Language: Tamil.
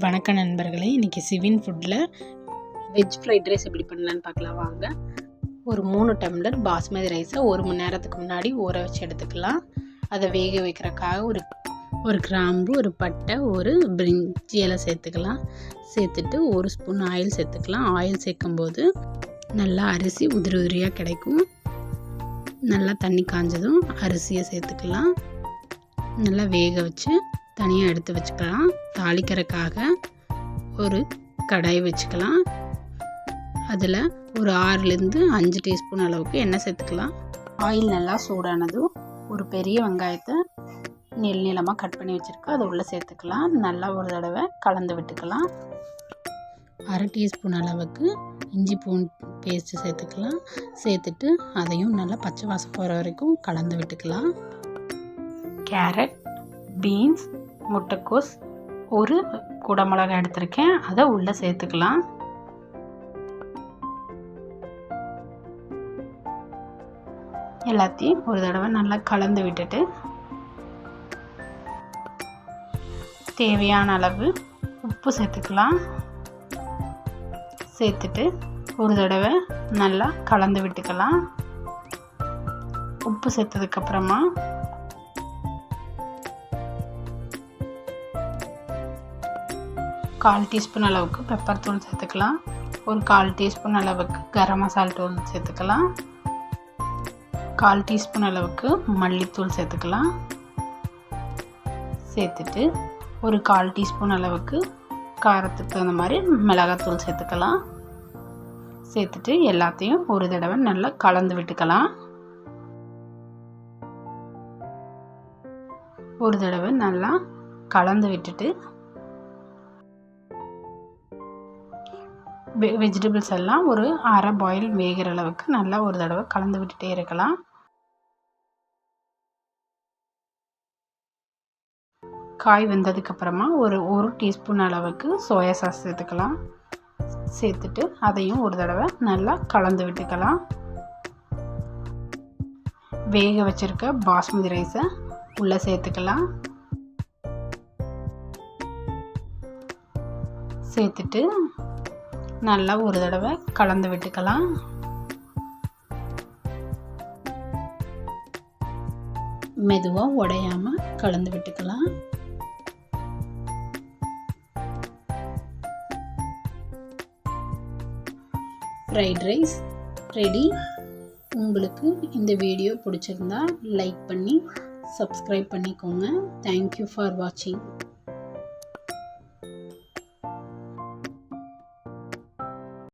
வணக்கம் நண்பர்களே, இன்றைக்கி சிவின் ஃபுட்டில் வெஜ் ஃப்ரைட் ரைஸ் எப்படி பண்ணலான்னு பார்க்கலாம் வாங்க. ஒரு 3 டம்ளர் பாஸ்மதி ரைஸை 1 மணி நேரத்துக்கு முன்னாடி ஊற வச்சு எடுத்துக்கலாம். அதை வேக வைக்கிறக்காக ஒரு கிராம்பு, ஒரு பட்டை, ஒரு பிரிஞ்சி இலை சேர்த்துக்கலாம். சேர்த்துட்டு 1 ஸ்பூன் ஆயில் சேர்த்துக்கலாம். ஆயில் சேர்க்கும்போது நல்லா அரிசி உதிரி உதிரியாக கிடைக்கும். நல்லா தண்ணி காஞ்சதும் அரிசியை சேர்த்துக்கலாம். நல்லா வேக வச்சு தனியாக எடுத்து வச்சுக்கலாம். தாளிக்கிறதுக்காக ஒரு கடாய் வச்சுக்கலாம். அதில் ஒரு 6லேருந்து 5 டீஸ்பூன் அளவுக்கு எண்ணெய் சேர்த்துக்கலாம். ஆயில் நல்லா சூடானதும் ஒரு பெரிய வெங்காயத்தை நீளமாக கட் பண்ணி வச்சுருக்கோம், அதை உள்ளே சேர்த்துக்கலாம். நல்லா ஒரு தடவை கலந்து விட்டுக்கலாம். 1/2 டீஸ்பூன் அளவுக்கு இஞ்சி பூண்டு பேஸ்ட்டு சேர்த்துக்கலாம். சேர்த்துட்டு அதையும் நல்லா பச்சை வாசம் போகிற வரைக்கும் கலந்து விட்டுக்கலாம். கேரட், பீன்ஸ், முட்டைக்கோஸ், ஒரு குடமிளகாய் எடுத்திருக்கேன், அதை உள்ளே சேர்த்துக்கலாம். எல்லாத்தையும் ஒரு தடவை நல்லா கலந்து விட்டுட்டு தேவையான அளவு உப்பு சேர்த்துக்கலாம். சேர்த்துட்டு ஒரு தடவை நல்லா கலந்து விட்டுக்கலாம். உப்பு சேர்த்ததுக்கப்புறமா 1/4 டீஸ்பூன் அளவுக்கு பெப்பர் தூள் சேர்த்துக்கலாம். ஒரு 1/4 டீஸ்பூன் அளவுக்கு கரம் மசாலா தூள் சேர்த்துக்கலாம். 1/4 டீஸ்பூன் அளவுக்கு மல்லித்தூள் சேர்த்துக்கலாம். சேர்த்துட்டு ஒரு 1/4 டீஸ்பூன் அளவுக்கு காரத்துக்கு தகுந்த மாதிரி மிளகாத்தூள் சேர்த்துக்கலாம். சேர்த்துட்டு எல்லாத்தையும் ஒரு தடவை நல்லா கலந்து விட்டுக்கலாம். ஒரு தடவை நல்லா கலந்து விட்டுட்டு வெஜிடபிள்ஸ் எல்லாம் ஒரு அரை பாயில் வேகிற அளவுக்கு நல்லா ஒரு தடவை கலந்து விட்டுட்டே இருக்கலாம். காய் வெந்ததுக்கப்புறமா ஒரு டீஸ்பூன் அளவுக்கு சோயா சாஸ் சேர்த்துக்கலாம். சேர்த்துட்டு அதையும் ஒரு தடவை நல்லா கலந்து விட்டுக்கலாம். வேக வச்சுருக்க பாஸ்மதி ரைஸை உள்ளே சேர்த்துக்கலாம். சேர்த்துட்டு நல்லா ஒரு தடவை கலந்து விட்டுக்கலாம். மெதுவாக உடையாமல் கலந்து விட்டுக்கலாம். Fried rice ready. உங்களுக்கு இந்த வீடியோ பிடிச்சிருந்தா லைக் பண்ணி சப்ஸ்கிரைப் பண்ணிக்கோங்க. தேங்க்யூ ஃபார் வாட்சிங்.